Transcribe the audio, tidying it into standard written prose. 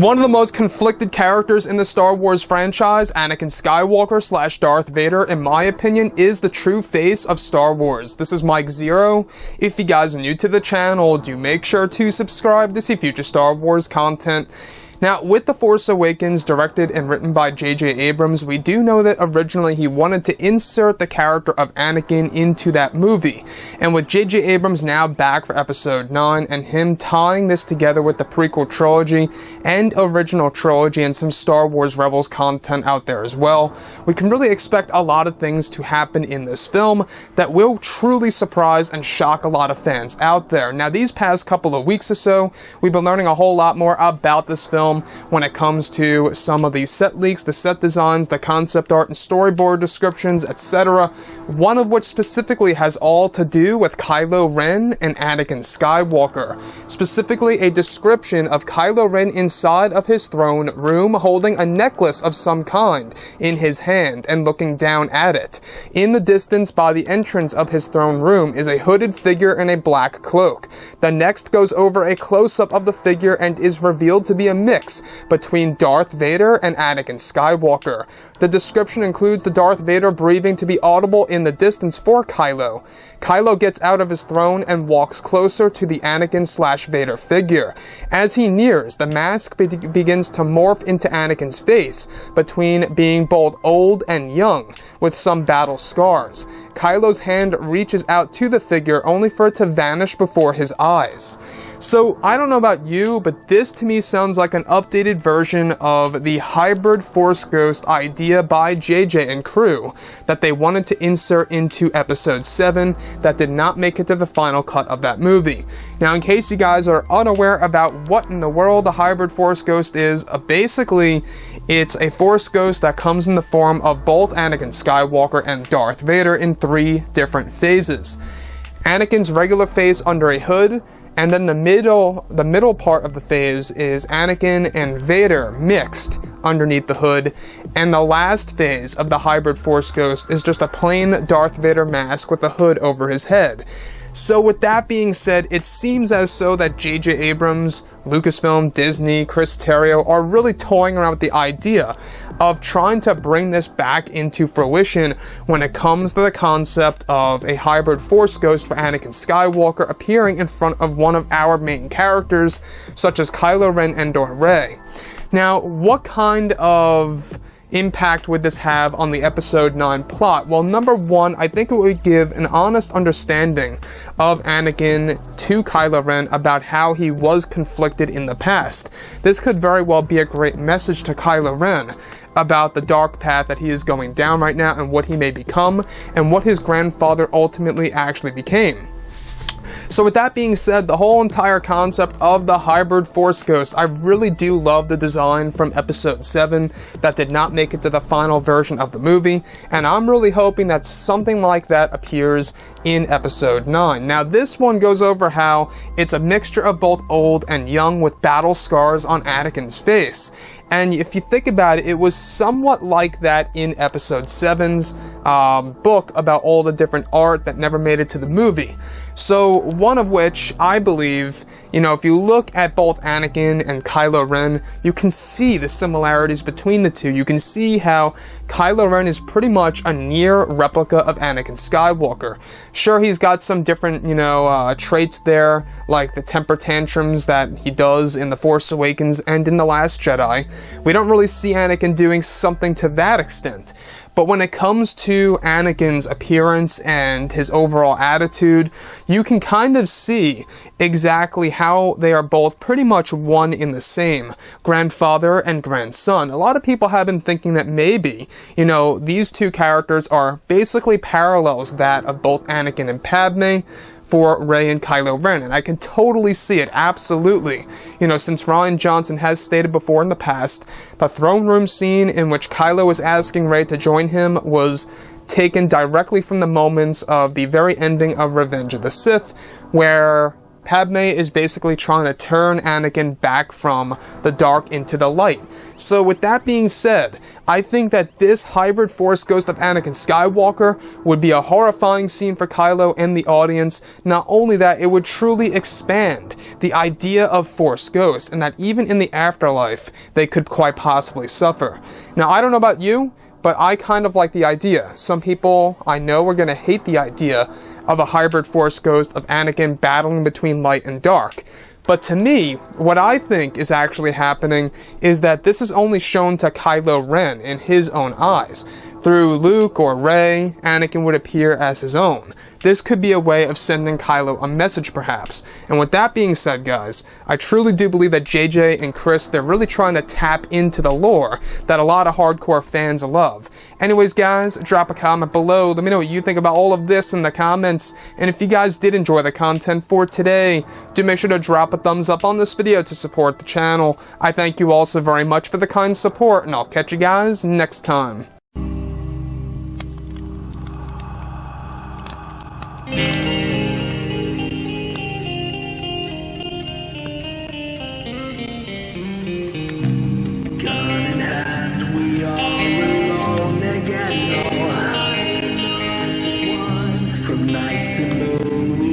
One of the most conflicted characters in the Star Wars franchise, Anakin Skywalker / Darth Vader, in my opinion, is the true face of Star Wars. This is Mike Zero. If you guys are new to the channel, do make sure to subscribe to see future Star Wars content. Now, with The Force Awakens, directed and written by J.J. Abrams, we do know that originally he wanted to insert the character of Anakin into that movie. And with J.J. Abrams now back for Episode 9, and him tying this together with the prequel trilogy and original trilogy and some Star Wars Rebels content out there as well, we can really expect a lot of things to happen in this film that will truly surprise and shock a lot of fans out there. Now, these past couple of weeks or so, we've been learning a whole lot more about this film when it comes to some of these set leaks, the set designs, the concept art and storyboard descriptions, etc. One of which specifically has all to do with Kylo Ren and Anakin Skywalker. Specifically, a description of Kylo Ren inside of his throne room holding a necklace of some kind in his hand and looking down at it. In the distance by the entrance of his throne room is a hooded figure in a black cloak. The next goes over a close-up of the figure and is revealed to be a mix between Darth Vader and Anakin Skywalker. The description includes the Darth Vader breathing to be audible in the distance for Kylo. Kylo gets out of his throne and walks closer to the Anakin / Vader figure. As he nears, the mask begins to morph into Anakin's face, between being both old and young, with some battle scars. Kylo's hand reaches out to the figure only for it to vanish before his eyes. So, I don't know about you, but this to me sounds like an updated version of the hybrid Force Ghost idea by JJ and crew that they wanted to insert into Episode 7 that did not make it to the final cut of that movie. Now, in case you guys are unaware about what in the world the hybrid Force Ghost is, basically, it's a Force Ghost that comes in the form of both Anakin Skywalker and Darth Vader in 3 different phases. Anakin's regular phase under a hood, and then the middle part of the phase is Anakin and Vader mixed underneath the hood, and the last phase of the hybrid Force Ghost is just a plain Darth Vader mask with a hood over his head. So with that being said, it seems as so that J.J. Abrams, Lucasfilm, Disney, Chris Terrio are really toying around with the idea of trying to bring this back into fruition when it comes to the concept of a hybrid Force Ghost for Anakin Skywalker appearing in front of one of our main characters, such as Kylo Ren and or Rey. Now, what kind of impact would this have on the Episode 9 plot? Well, number one, I think it would give an honest understanding of Anakin to Kylo Ren about how he was conflicted in the past. This could very well be a great message to Kylo Ren about the dark path that he is going down right now and what he may become and what his grandfather ultimately actually became. So with that being said, the whole entire concept of the hybrid Force Ghost, I really do love the design from Episode 7 that did not make it to the final version of the movie, and I'm really hoping that something like that appears in Episode 9. Now, this one goes over how it's a mixture of both old and young with battle scars on Anakin's face. And if you think about it, it was somewhat like that in Episode 7's book about all the different art that never made it to the movie. So, one of which, I believe, if you look at both Anakin and Kylo Ren, you can see the similarities between the two. You can see how Kylo Ren is pretty much a near replica of Anakin Skywalker. Sure, he's got some different, traits there, like the temper tantrums that he does in The Force Awakens and in The Last Jedi. We don't really see Anakin doing something to that extent. But when it comes to Anakin's appearance and his overall attitude, you can kind of see exactly how they are both pretty much one in the same, grandfather and grandson. A lot of people have been thinking that maybe, these two characters are basically parallels that of both Anakin and Padme for Rey and Kylo Ren, and I can totally see it, absolutely. Since Rian Johnson has stated before in the past, the throne room scene in which Kylo is asking Rey to join him was taken directly from the moments of the very ending of Revenge of the Sith, where Padme is basically trying to turn Anakin back from the dark into the light. So with that being said, I think that this hybrid Force ghost of Anakin Skywalker would be a horrifying scene for Kylo and the audience. Not only that, it would truly expand the idea of Force ghosts, and that even in the afterlife, they could quite possibly suffer. Now, I don't know about you, but I kind of like the idea. Some people I know are going to hate the idea of a hybrid Force ghost of Anakin battling between light and dark. But to me, what I think is actually happening is that this is only shown to Kylo Ren in his own eyes. Through Luke or Rey, Anakin would appear as his own. This could be a way of sending Kylo a message, perhaps. And with that being said, guys, I truly do believe that JJ and Chris, they're really trying to tap into the lore that a lot of hardcore fans love. Anyways, guys, drop a comment below. Let me know what you think about all of this in the comments. And if you guys did enjoy the content for today, do make sure to drop a thumbs up on this video to support the channel. I thank you all so very much for the kind support, and I'll catch you guys next time. From night to moon,